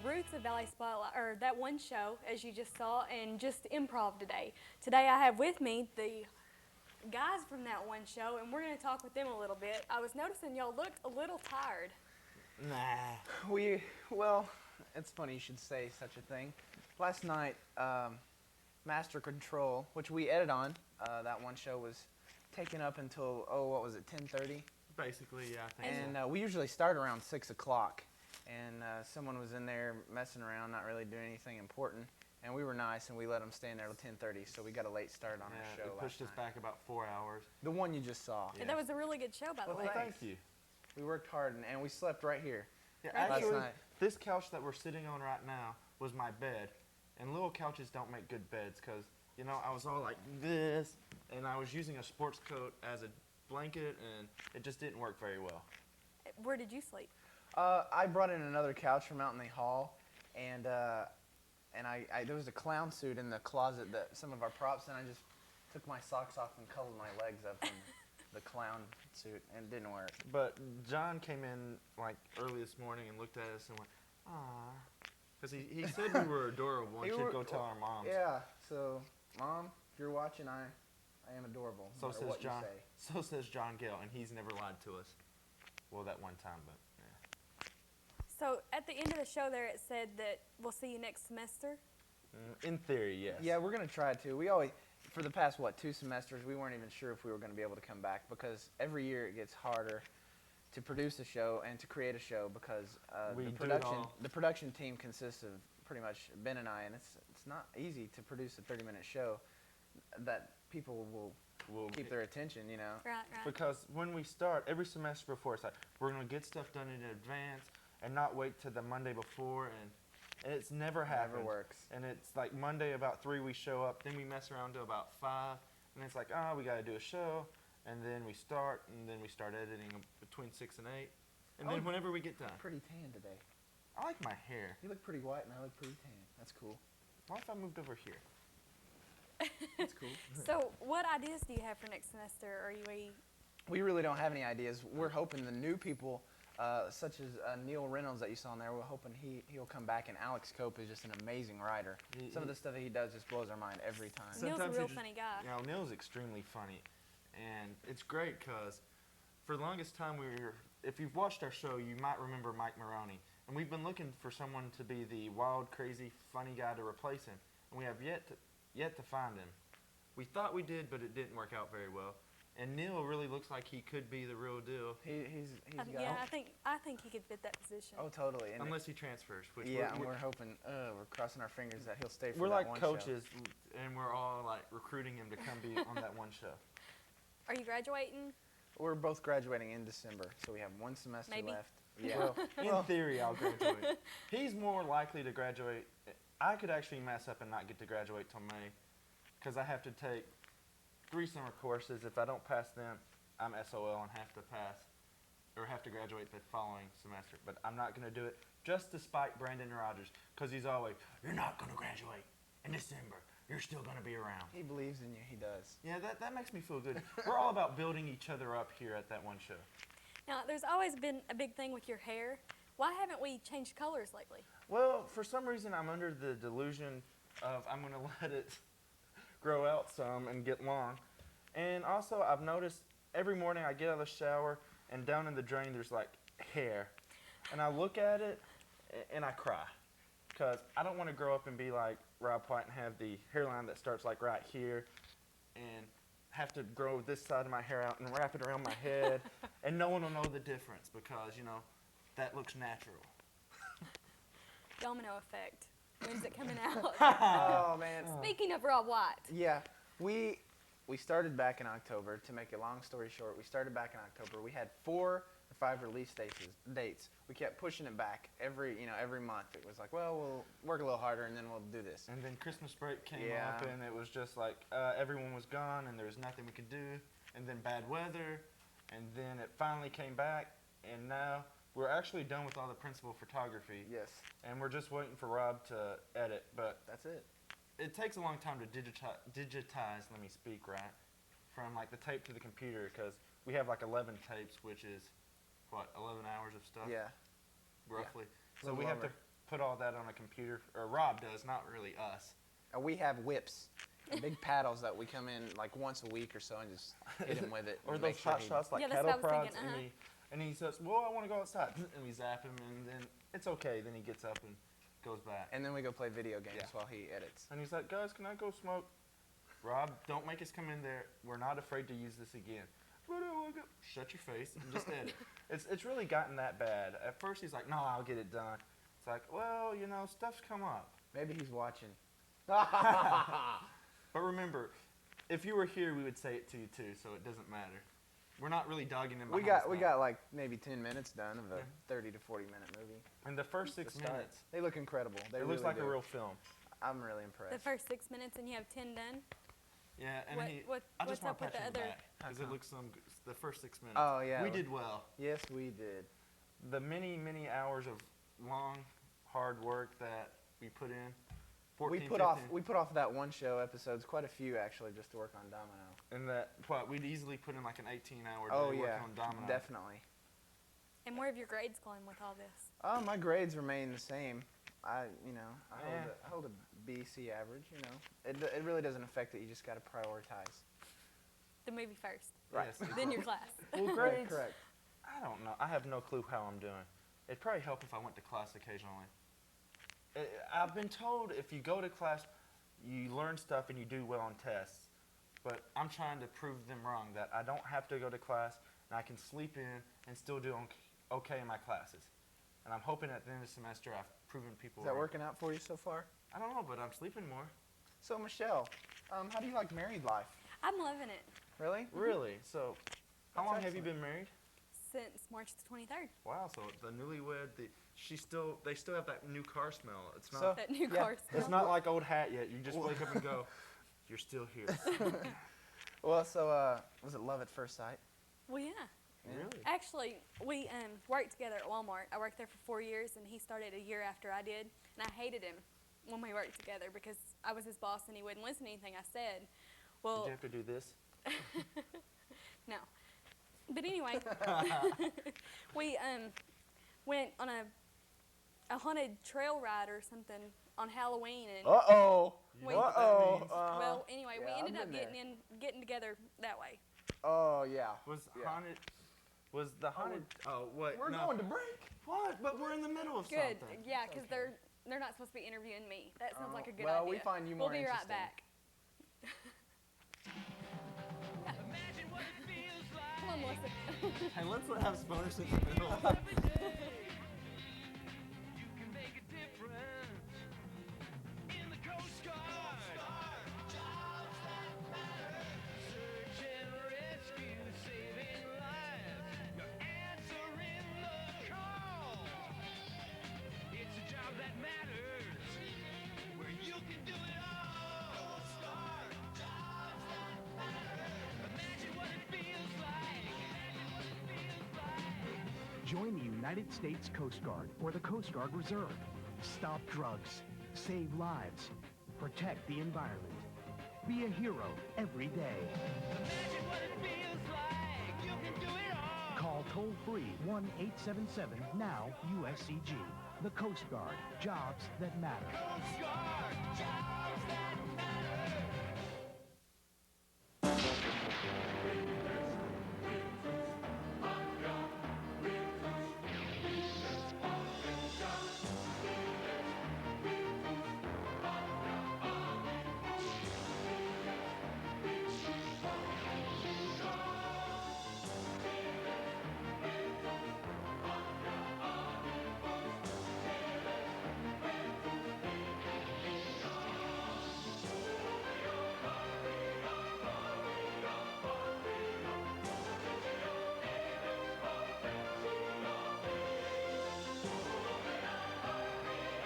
Roots of Valley Spotlight, or that one show, as you just saw, and just improv today. Today I have with me the guys from that one show, and we're going to talk with them a little bit. I was noticing y'all looked a little tired. Nah. Well, it's funny you should say such a thing. Last night, Master Control, which we edit on, that one show was taken up until, what was it, 10:30? Basically, yeah, I think And so. we usually start around 6 o'clock. And someone was in there messing around, not really doing anything important. And we were nice, and we let them stay in there till 10:30, so we got a late start on our show it pushed us last night. back about 4 hours. The one you just saw. Yeah. And that was a really good show, by the Well, way. thanks. Thank you. We worked hard, and we slept right here. Yeah, Right. actually, Last night. this couch that we're sitting on right now was my bed. And little couches don't make good beds because, you know, I was all like this, and I was using a sports coat as a blanket, and it just didn't work very well. Where did you sleep? I brought in another couch from out in the hall, and I there was a clown suit in the closet that some of our props, and I just took my socks off and cuddled my legs up in the clown suit, and it didn't work. But John came in like early this morning and looked at us and went, "Aw," because he said we were adorable and Hey, should go tell our moms. Yeah, so Mom, if you're watching, I am adorable. No So matter says what John. You say. So says John Gale, and he's never lied to us. Well, that one time, but yeah. So at the end of the show there, it said that we'll see you next semester. In theory, yes. Yeah, we're gonna try to. We always, for the past 2 semesters, we weren't even sure if we were gonna be able to come back because every year it gets harder to produce a show and to create a show because We the do it production all. the production team consists of pretty much Ben and I, and it's not easy to produce a 30-minute show that people will We'll keep their attention. You know. Right, right. Because when we start, every semester before, it's like, we're going to get stuff done in advance and not wait till the Monday before, and it's never happened. Never works. And it's like Monday about 3 we show up, then we mess around till about 5, and it's like, we got to do a show, and then we start, and then we start editing between 6 and 8, and then Oh. whenever we get done. Pretty tan today. I like my hair. You look pretty white, and I look pretty tan. That's cool. What if I moved over here? That's cool. So what ideas do you have for next semester? Are you We really don't have any ideas. We're hoping the new people, such as Neil Reynolds that you saw in there, we're hoping he'll come back. And Alex Cope is just an amazing writer. Some of the stuff that he does just blows our mind every time. Neil's a Sometimes real you just- funny guy. You know, Neil's extremely funny, and it's great because for the longest time if you've watched our show, you might remember Mike Maroney, and we've been looking for someone to be the wild, crazy, funny guy to replace him, and we have yet to find him. We thought we did, but it didn't work out very well. And Neil really looks like he could be the real deal, He's got. Yeah, I think he could fit that position. Oh, totally. And unless he transfers. Which yeah, and we're hoping, we're crossing our fingers that he'll stay for we're that like one coaches, and we're all like recruiting him to come be on that one show. Are you graduating? show. We're both graduating in December, so we have 1 semester Maybe. left. Yeah. In theory, I'll graduate. He's more likely to graduate. I could actually mess up and not get to graduate till May because I have to take 3 summer courses. If I don't pass them, I'm SOL and have to pass or have to graduate the following semester. But I'm not going to do it just to spite Brandon Rogers because he's always, "You're not going to graduate in December. You're still going to be around." He believes in you. He does. Yeah, that makes me feel good. We're all about building each other up here at that one show. Now, there's always been a big thing with your hair. Why haven't we changed colors lately? Well, for some reason, I'm under the delusion of I'm going to let it grow out some and get long. And also, I've noticed every morning I get out of the shower and down in the drain, there's like hair. And I look at it and I cry because I don't want to grow up and be like Rob White and have the hairline that starts like right here and have to grow this side of my hair out and wrap it around my head. And no one will know the difference because, you know, that looks natural. Domino effect. When's it coming out? Oh man. Speaking of Rob White, Yeah, we started back in October. To make a long story short, we started back in October. We had 4 or 5 release dates. We kept pushing it back every month. It was like, well, we'll work a little harder and then we'll do this. And then Christmas break came Yeah. up, and it was just like everyone was gone, and there was nothing we could do. And then bad weather, and then it finally came back, and now we're actually done with all the principal photography, Yes, and we're just waiting for Rob to edit. But that's it. it takes a long time to digitize. Let me speak right, from like the tape to the computer, because we have like 11 tapes, which is what 11 hours of stuff, Yeah. roughly. So Little we have to over. put all that on a computer, or Rob does, not really us. We have whips, and big paddles that we come in like once a week or so and just hit him with it. Or and those make sure hot he- shots like Yeah, that's cattle what I was prods, thinking, and he says, "Well, I want to go outside," and we zap him, and then it's okay. Then he gets up and goes back, And then we go play video games Yeah. while he edits. and he's like, "Guys, can I go smoke?" Rob, don't make us come in there. We're not afraid to use this again. Shut your face and just edit. It's really gotten that bad. At first he's like, "No, I'll get it done." It's like, well, you know, stuff's come up. Maybe he's watching. But remember, if you were here, we would say it to you too, so it doesn't matter. We're not really dogging him. We behind his got back. like maybe 10 minutes done of a Yeah. 30 to 40 minute movie. In the first 6 To start. minutes, They look incredible. They it looks really like do. a real film. I'm really impressed. The first 6 minutes and you have 10 done. Yeah, and What- he. what- I just what's want up to with pat you the on the other- back because it looks the first 6 minutes. Oh, yeah. We did well. Yes, we did. The many hours of long, hard work that we put in. 14, We put off that one show episodes, quite a few actually, just to work on Domino. And that what we'd easily put in like an 18-hour day Oh working yeah, on Domino. definitely. And where have your grades gone with all this? My grades remain the same. I Yeah. hold a B, C average. You know, it really doesn't affect it. You just got to prioritize. The movie first, Right. Yes. then your class. Well, Right, grades. correct. I don't know. I have no clue how I'm doing. It'd probably help if I went to class occasionally. I've been told if you go to class, you learn stuff and you do well on tests. But I'm trying to prove them wrong, that I don't have to go to class and I can sleep in and still do okay in my classes. And I'm hoping at the end of the semester I've proven people Is that wrong. working out for you so far? I don't know, but I'm sleeping more. So Michelle, how do you like married life? I'm loving it Really? Really? So, how That's long have you excellent. been married? since March the 23rd. Wow. So the newlywed, they still have that new car smell. It's not. So- That new Yeah, car It's smell. not like old hat yet. You just wake up and go, you're still here. Well, so was it love at first sight? Well, yeah. Really? Actually, we worked together at Walmart. I worked there for 4 years, and he started a year after I did. And I hated him when we worked together because I was his boss and he wouldn't listen to anything I said. Did Well, you have to do this? no. But anyway, we went on a haunted trail ride or something on Halloween, and Uh-oh. We- know what that Uh-oh. means. well, anyway, yeah, we ended I've up been getting together that way. Oh, yeah. Was Yeah. haunted? Was the haunted? Oh, what? We're no. going to break. What? But we're in the middle of Good, something. yeah, because they're not supposed to be interviewing me. That sounds like a good well, idea. we find you We'll more be right interesting. back. Come on, Melissa. Hey, let's have sponors in the middle. Join the United States Coast Guard or the Coast Guard Reserve. Stop drugs. Save lives. Protect the environment. Be a hero every day. Call toll-free 1-877-NOW-USCG. The Coast Guard. Jobs that matter.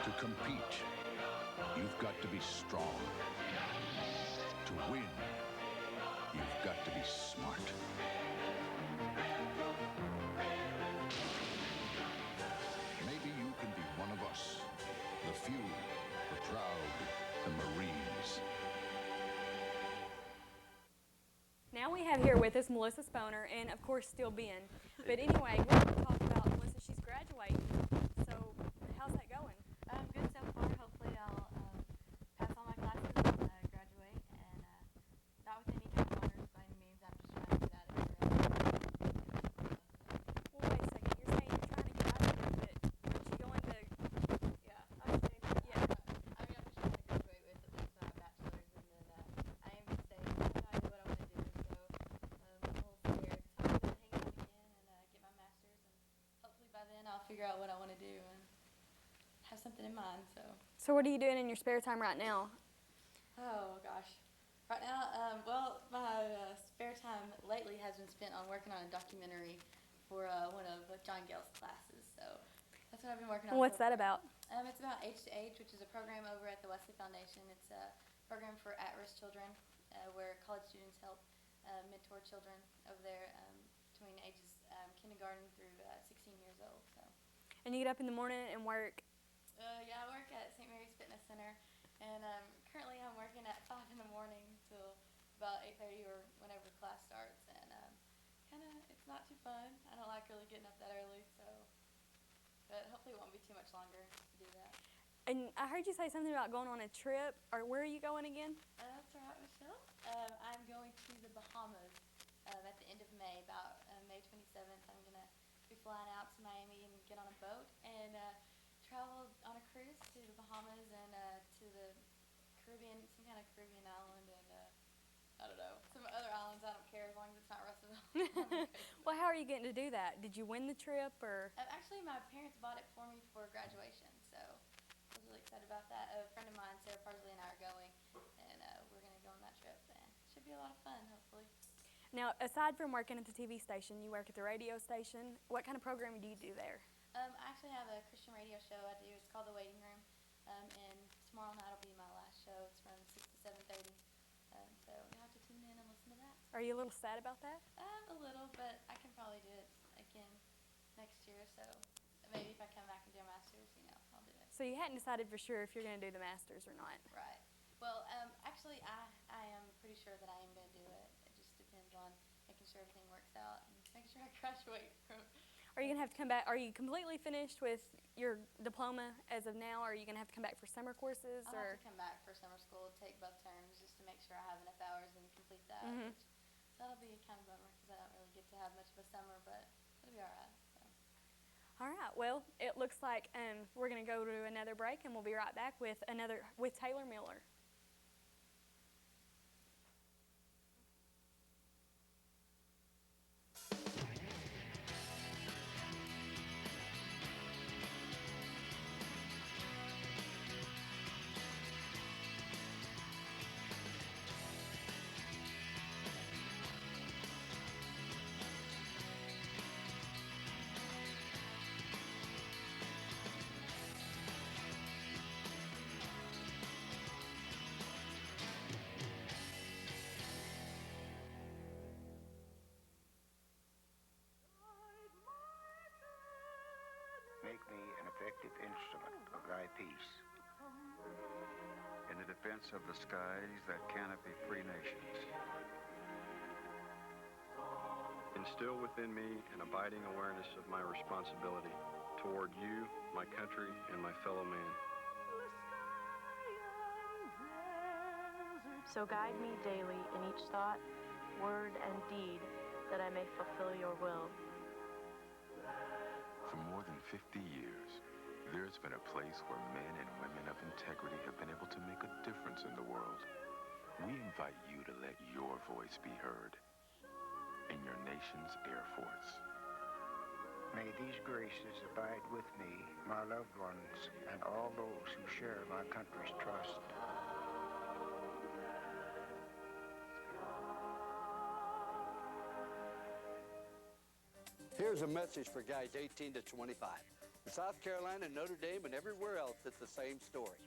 To compete, you've got to be strong. To win, you've got to be smart. Maybe you can be one of us. The few, the proud, the Marines. Now we have here with us Melissa Sponer and, of course, still Ben. But anyway, we're going to talk about Melissa. She's graduating. So how's that going? figure out what I want to do and have something in mind. So what are you doing in your spare time right now? Oh gosh. Right now, well, my spare time lately has been spent on working on a documentary for one of John Gale's classes. So that's what I've been working on. What's so that far. about? It's about Age to Age, which is a program over at the Wesley Foundation. It's a program for at-risk children where college students help mentor children over there between ages kindergarten through 16 years old. So. And you get up in the morning and work. Yeah, I work at St. Mary's Fitness Center, and currently I'm working at 5 in the morning till about 8:30 or whenever class starts, and it's not too fun. I don't like really getting up that early, but hopefully it won't be too much longer to do that. And I heard you say something about going on a trip. Or where are you going again? That's right, Michelle. I'm going to the Bahamas at the end of May, about May 27th. I'm going to be flying out to Miami and get on a boat and travel on a cruise to the Bahamas and to the Caribbean, some kind of Caribbean island, and I don't know, some other islands. I don't care as long as it's not Russellville. Well, how are you getting to do that? Did you win the trip or? Actually, my parents bought it for me for graduation, so I was really excited about that. A friend of mine, Sarah Parsley, and I are going, and we're going to go on that trip, and it should be a lot of fun, hopefully. Now, aside from working at the TV station, you work at the radio station. What kind of programming do you do there? I actually have a Christian radio show I do. It's called The Waiting Room, and tomorrow night will be my last show. It's from 6 to 7:30, so you'll have to tune in and listen to that. Are you a little sad about that? A little, but I can probably do it again next year, so maybe if I come back and do a master's, I'll do it. So you hadn't decided for sure if you're going to do the masters or not. Right. Well, actually, I am pretty sure that I am going to do it. It just depends on making sure everything works out and making sure I graduate from. Are you going to have to come back? Are you completely finished with your diploma as of now, or are you going to have to come back for summer courses? I'll Or have to come back for summer school, take both terms, just to make sure I have enough hours and complete that. Mhm. So that'll be kind of a bummer because I don't really get to have much of a summer, but it'll be all right. So. All right. Well, it looks like we're going to go to another break, and we'll be right back with Taylor Miller. Make me an effective instrument of thy peace. In the defense of the skies that canopy free nations. Instill within me an abiding awareness of my responsibility toward you, my country, and my fellow man. So guide me daily in each thought, word, and deed, that I may fulfill your will. For more than 50 years, there's been a place where men and women of integrity have been able to make a difference in the world. We invite you to let your voice be heard in your nation's Air Force. May these graces abide with me, my loved ones, and all those who share my country's trust. Here's a message for guys 18 to 25. In South Carolina, Notre Dame, and everywhere else, it's the same story.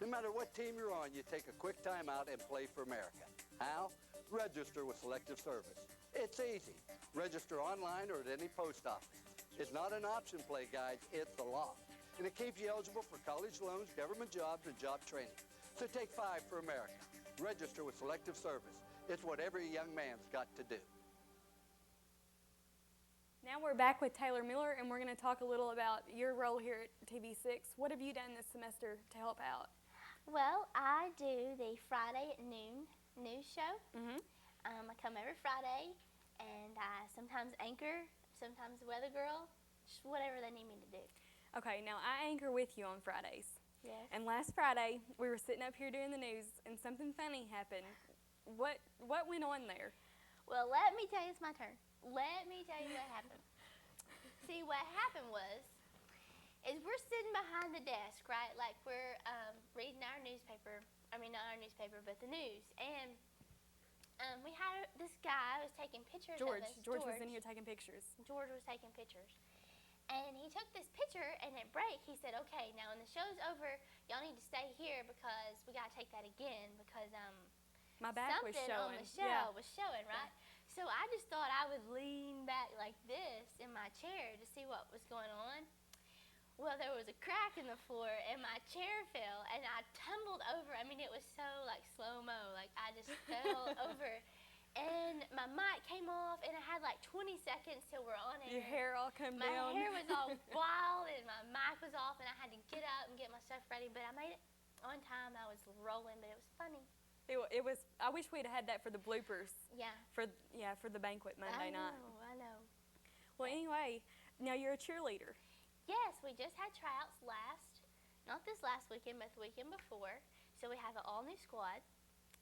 No matter what team you're on, you take a quick time out and play for America. How? Register with Selective Service. It's easy. Register online or at any post office. It's not an option play, guys. It's the law. And it keeps you eligible for college loans, government jobs, and job training. So take 5 for America. Register with Selective Service. It's what every young man's got to do. Now we're back with Taylor Miller, and we're going to talk a little about your role here at TV6. What have you done this semester to help out? Well, I do the Friday at noon news show. Mm-hmm. I come every Friday, and I sometimes anchor, sometimes weather girl, just whatever they need me to do. Okay, now I anchor with you on Fridays. Yes. And last Friday, we were sitting up here doing the news, and something funny happened. What went on there? Well, let me tell you, it's my turn. Let me tell you what happened. See, what happened was, is we're sitting behind the desk, right? Like we're reading our newspaper. I mean, not our newspaper, but the news. And we had this guy was taking pictures of us. George was in here taking pictures. George was taking pictures. And he took this picture, and at break, he said, okay, now when the show's over, y'all need to stay here because we got to take that again because my back was something showing. on the show was showing, right? Yeah. So I just thought I would lean back like this in my chair to see what was going on. Well, there was a crack in the floor, and my chair fell, and I tumbled over. I mean, it was so, like, slow-mo. Like, I just fell over. And my mic came off, and I had, like, 20 seconds till we're on air. Your hair all come down. My hair was all wild, and my mic was off, and I had to get up and get my stuff ready. But I made it on time. I was rolling, but it was funny. It was. I wish we'd had that for the bloopers. Yeah. For the banquet Monday night. I know. Well, anyway, now you're a cheerleader. Yes, we just had tryouts not this last weekend, but the weekend before. So we have an all-new squad.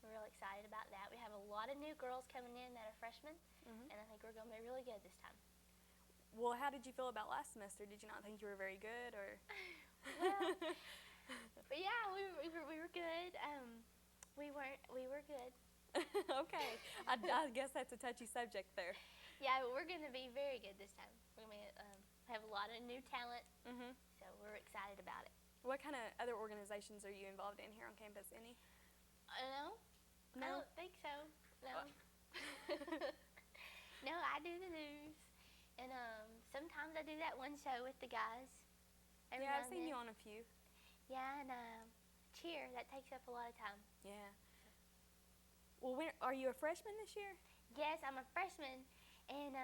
We're really excited about that. We have a lot of new girls coming in that are freshmen, and I think we're going to be really good this time. Well, how did you feel about last semester? Did you not think you were very good, or? Well, but yeah, we were good. We were good. Okay, I guess that's a touchy subject there. Yeah, but we're going to be very good this time. We're going to have a lot of new talent, so we're excited about it. What kind of other organizations are you involved in here on campus? Any? No. I don't think so. No. No, I do the news, and sometimes I do that one show with the guys. Yeah, I've seen you on a few. Yeah, and cheer, that takes up a lot of time. Yeah. Well, are you a freshman this year? Yes, I'm a freshman, and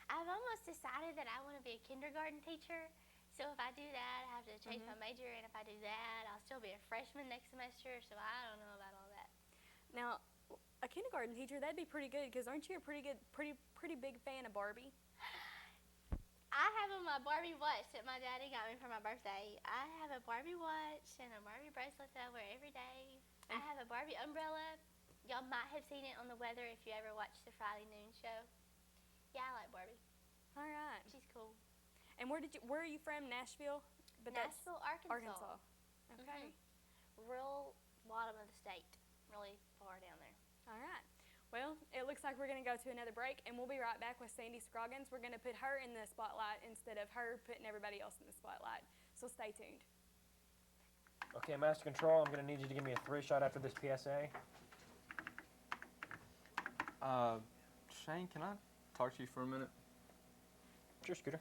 I've almost decided that I want to be a kindergarten teacher. So if I do that, I have to change my major, and if I do that, I'll still be a freshman next semester. So I don't know about all that. Now, a kindergarten teacher, that'd be pretty good, because aren't you a pretty big fan of Barbie? I have on my Barbie watch that my daddy got me for my birthday. I have a Barbie watch and a Barbie bracelet that I wear every day. I have a Barbie umbrella. Y'all might have seen it on the weather if you ever watched the Friday noon show. Yeah, I like Barbie. All right. She's cool. And where are you from? Nashville? Nashville, Arkansas. Okay. Real bottom of the state. Really far down there. All right. Well, it looks like we're going to go to another break, and we'll be right back with Sandy Scroggins. We're going to put her in the spotlight instead of her putting everybody else in the spotlight. So stay tuned. Okay, Master Control, I'm going to need you to give me a 3-shot after this PSA. Shane, can I talk to you for a minute? Sure, Scooter.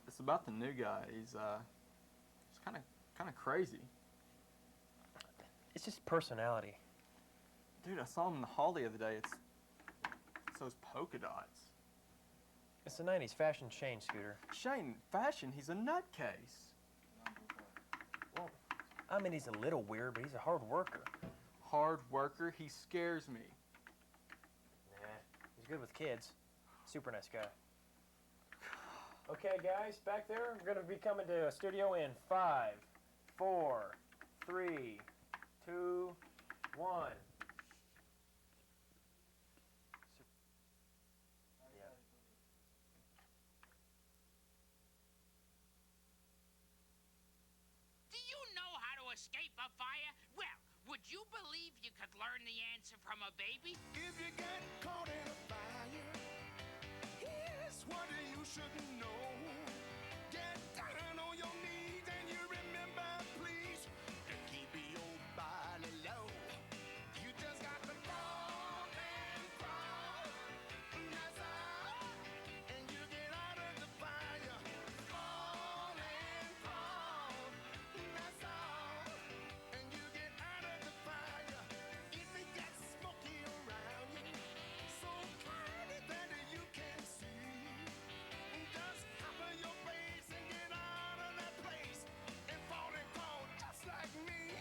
It's about the new guy. He's kind of crazy. It's just personality. Dude, I saw him in the hall the other day. It's those polka dots. It's the 90s. Fashion changed, Scooter. Shane, fashion? He's a nutcase. Well, I mean, he's a little weird, but he's a hard worker. Hard worker? He scares me. Nah, he's good with kids. Super nice guy. Okay, guys, back there, we're going to be coming to a studio in 5, 4, 3, 2, 1. Escape a fire? Well, would you believe you could learn the answer from a baby? If you get caught in a fire, here's what you should know. Get down on your knees and you remember, please, to keep your body low. You just got to fall and crawl, that's all. And you get out of the fire. Fall and crawl, that's all. And you get out of the fire. If it gets smoky around you, so cloudy that you can't see, just cover your face and get out of that place and fall and crawl just like me.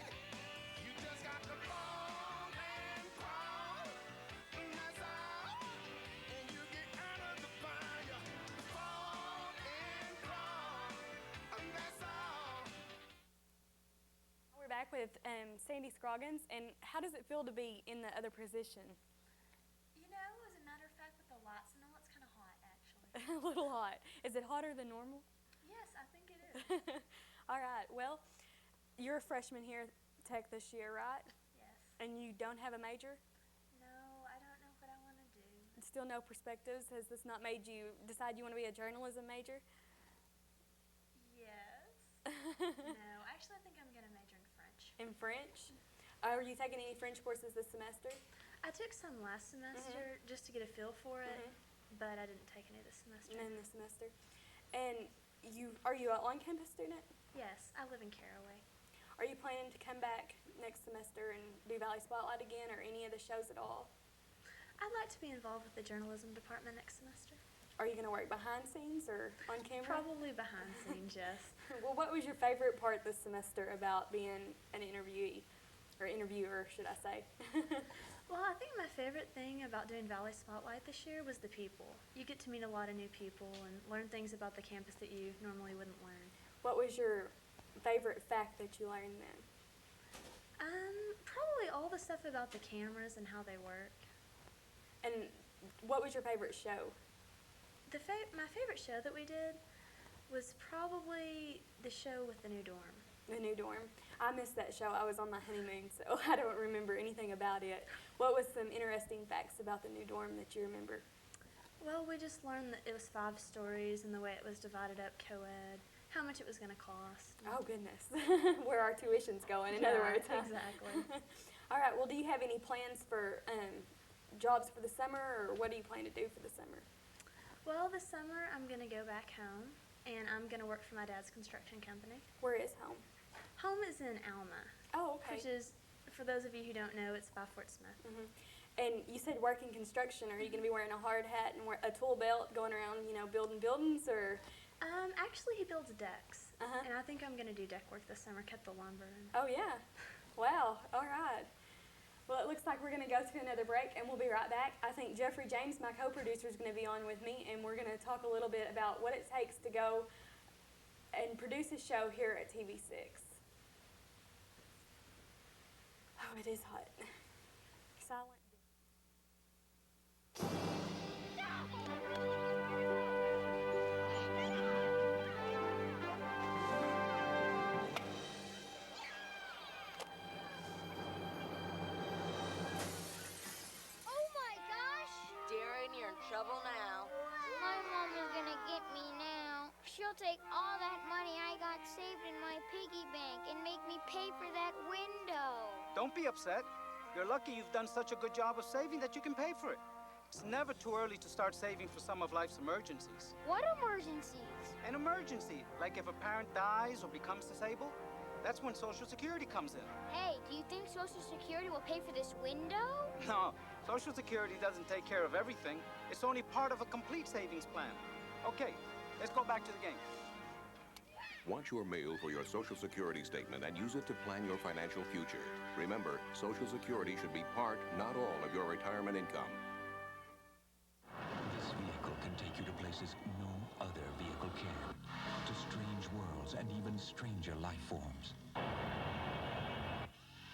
You just got to fall and crawl, that's all. And you get out of the fire. Fall and crawl, that's all. We're back with Sandy Scroggins, and how does it feel to be in the other position? You know, as a matter of fact, with the lights and all, it's kind of hot, actually. A little hot. Is it hotter than normal? Yes, I think it is. All right. Well, you're a freshman here at Tech this year, right? Yes. And you don't have a major? No, I don't know what I want to do. Still no perspectives? Has this not made you decide you want to be a journalism major? Yes. No, actually, I think I'm going to major in French. In French? Are you taking any French courses this semester? I took some last semester just to get a feel for it, but I didn't take any this semester. None this semester. And are you an on-campus student? Yes, I live in Caraway. Are you planning to come back next semester and do Valley Spotlight again or any of the shows at all? I'd like to be involved with the journalism department next semester. Are you going to work behind scenes or on camera? Probably behind scenes, yes. Well, what was your favorite part this semester about being an interviewee? Or interviewer, should I say? Well, I think my favorite thing about doing Valley Spotlight this year was the people. You get to meet a lot of new people and learn things about the campus that you normally wouldn't learn. What was your favorite fact that you learned then? Probably all the stuff about the cameras and how they work. And what was your favorite show? My favorite show that we did was probably the show with the new dorm. The new dorm. I missed that show. I was on my honeymoon, so I don't remember anything about it. What was some interesting facts about the new dorm that you remember? Well, we just learned that it was 5 stories and the way it was divided up co-ed, how much it was going to cost. Oh, goodness. Where our tuition's going, in other words. Huh? Exactly. All right. Well, do you have any plans for jobs for the summer, or what do you plan to do for the summer? Well, this summer I'm going to go back home, and I'm going to work for my dad's construction company. Where is home? Home is in Alma. Oh, okay. Which is, for those of you who don't know, it's by Fort Smith. And you said work in construction. Are you going to be wearing a hard hat and a tool belt going around, building buildings, or? Actually, he builds decks. And I think I'm going to do deck work this summer, cut the lumber. Oh, yeah. Wow. All right. Well, it looks like we're going to go to another break, and we'll be right back. I think Jeffrey James, my co-producer, is going to be on with me, and we're going to talk a little bit about what it takes to go and produce a show here at TV6. Oh, it is hot. Silent. Oh my gosh! Darren, you're in trouble now. My mom is gonna get me now. She'll take all that money I got saved in my piggy bank and make me pay for that window. Don't be upset. You're lucky you've done such a good job of saving that you can pay for it. It's never too early to start saving for some of life's emergencies. What emergencies? An emergency, like if a parent dies or becomes disabled, that's when Social Security comes in. Hey, do you think Social Security will pay for this window? No, Social Security doesn't take care of everything. It's only part of a complete savings plan. Okay, let's go back to the game. Watch your mail for your Social Security statement and use it to plan your financial future. Remember, Social Security should be part, not all, of your retirement income. This vehicle can take you to places no other vehicle can. To strange worlds and even stranger life forms.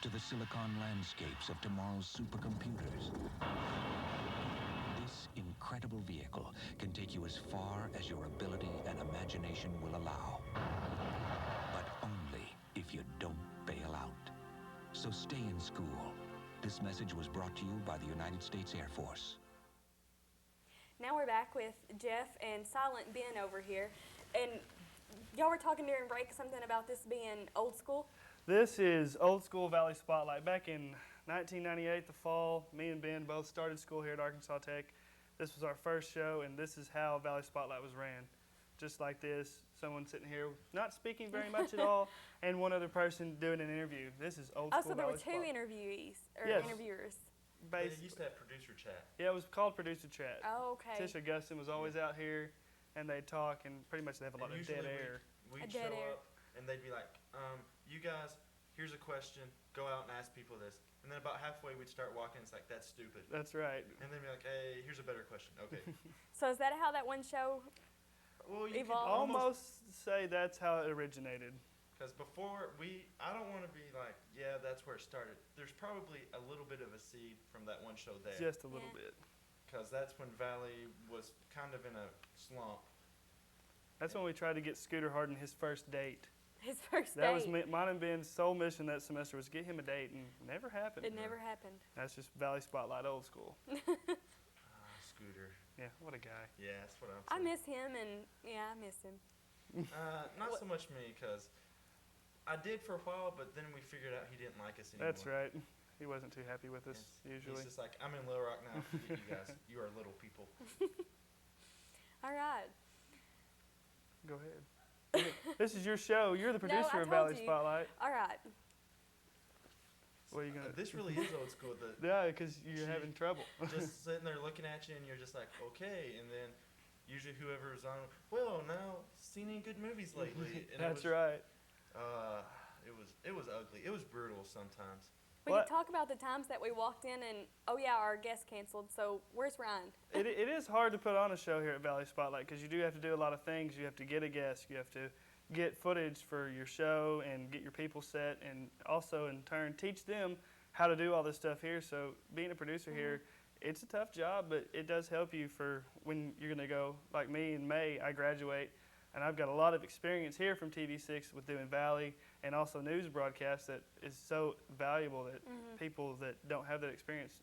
To the silicon landscapes of tomorrow's supercomputers. This incredible vehicle can take you as far as your ability and imagination will allow. But only if you don't bail out. So stay in school. This message was brought to you by the United States Air Force. Now we're back with Jeff and Silent Ben over here. And y'all were talking during break something about this being old school. This is old school Valley Spotlight. Back in 1998, the fall, me and Ben both started school here at Arkansas Tech. This was our first show, and this is how Valley Spotlight was ran. Just like this, someone sitting here not speaking very much at all, and one other person doing an interview. This is old school Oh, so there were Valley two Spotlight. interviewees, or Yes. interviewers. They used to have producer chat. Yeah, it was called Producer Chat. Oh, okay. Tisha Gustin was always out here, and they'd talk, and pretty much they have a lot of dead air. We'd show up, and they'd be like, you guys, here's a question. Go out and ask people this. And then about halfway, we'd start walking. It's like, that's stupid. That's right. And then be like, hey, here's a better question. Okay. So is that how that one show Well, you could evolved? Almost say that's how it originated. Because before, I don't want to be like, yeah, that's where it started. There's probably a little bit of a seed from that one show there. Just a little bit. Because that's when Valley was kind of in a slump. That's when we tried to get Scooter Harden his first date. His first That date. was mine and Ben's sole mission that semester was get him a date, and it never happened. It never happened. That's just Valley Spotlight old school. Scooter. Yeah, what a guy. Yeah, that's what I'm I saying. miss him, and yeah, I miss him. Not so much me, because I did for a while, but then we figured out he didn't like us anymore. That's right. He wasn't too happy with us, usually. He's just like, I'm in Little Rock now. Forget you guys. You are little people. All right. Go ahead. This is your show. You're the No, producer I of Valley told you. Spotlight. All right. What are you gonna? This really is old school. Yeah, because you're having trouble. Just sitting there looking at you, and you're just like, okay. And then usually whoever is on, well, now seen any good movies lately? And That's right. It was ugly. It was brutal sometimes. We could talk about the times that we walked in and, oh yeah, our guest canceled, so where's Ryan? It is hard to put on a show here at Valley Spotlight because you do have to do a lot of things. You have to get a guest. You have to get footage for your show and get your people set, and also in turn teach them how to do all this stuff here. So being a producer here, it's a tough job, but it does help you for when you're going to go, like me in May, I graduate, and I've got a lot of experience here from TV6 with doing Valley and also news broadcasts that is so valuable that people that don't have that experience,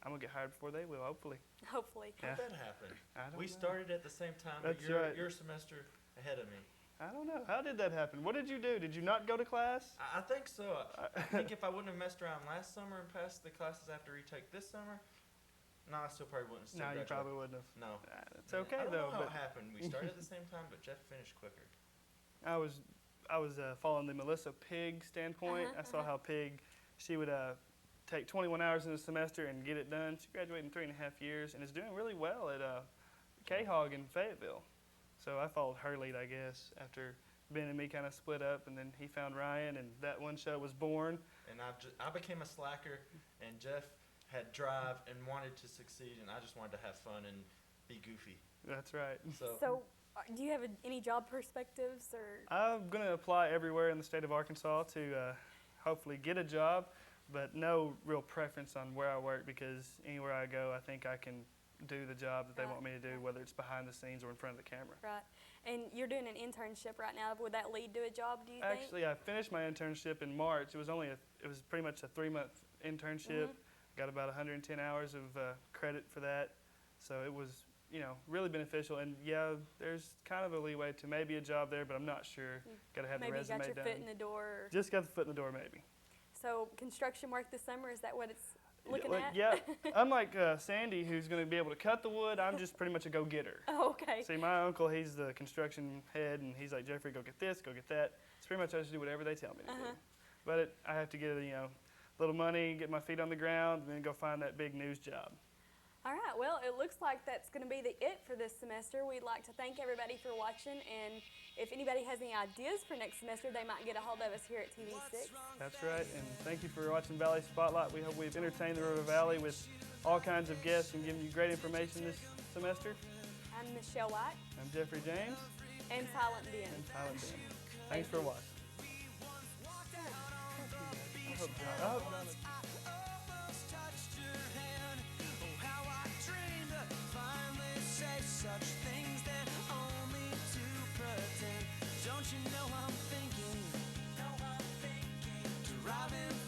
I'm going to get hired before they will, hopefully. Hopefully. How'd that happen? I don't We know. started at the same time, That's but you're right. you're a semester ahead of me. I don't know. How did that happen? What did you do? Did you not go to class? I think so. I think if I wouldn't have messed around last summer and passed the classes after retake this summer, no, I still probably wouldn't. No, you probably wouldn't have. No. It's okay, I don't though. know how but it happened. We started at the same time, but Jeff finished quicker. I was following the Melissa Pig standpoint. I saw how Pig, she would take 21 hours in a semester and get it done. She graduated in 3.5 years and is doing really well at K-Hog in Fayetteville. So I followed her lead, I guess, after Ben and me kind of split up, and then he found Ryan, and that one show was born. And I became a slacker, and Jeff had drive and wanted to succeed, and I just wanted to have fun and be goofy. That's right. So do you have any job perspectives or? I'm going to apply everywhere in the state of Arkansas to hopefully get a job, but no real preference on where I work because anywhere I go, I think I can do the job that they want me to do, whether it's behind the scenes or in front of the camera. Right. And you're doing an internship right now. Would that lead to a job, do you think? Actually, I finished my internship in March. It was pretty much a 3-month internship. Got about 110 hours of credit for that. So it was, really beneficial. And yeah, there's kind of a leeway to maybe a job there, but I'm not sure. Got to have maybe the resume you got your done. foot in the door. Just got the foot in the door, maybe. So construction work this summer, is that what it's looking at? Yeah. Unlike Sandy, who's going to be able to cut the wood, I'm just pretty much a go-getter. Oh, okay. See, my uncle, he's the construction head, and he's like, Jeffrey, go get this, go get that. It's pretty much I just do whatever they tell me to do. But I have to get, little money, get my feet on the ground, and then go find that big news job. All right, well, it looks like that's going to be it for this semester. We'd like to thank everybody for watching, and if anybody has any ideas for next semester, they might get a hold of us here at TV6. That's right, and thank you for watching Valley Spotlight. We hope we've entertained the River Valley with all kinds of guests and given you great information this semester. I'm Michelle White. I'm Jeffrey James. And Silent Ben. Thanks for watching. Such things that only to pretend. Don't you know I'm thinking, driving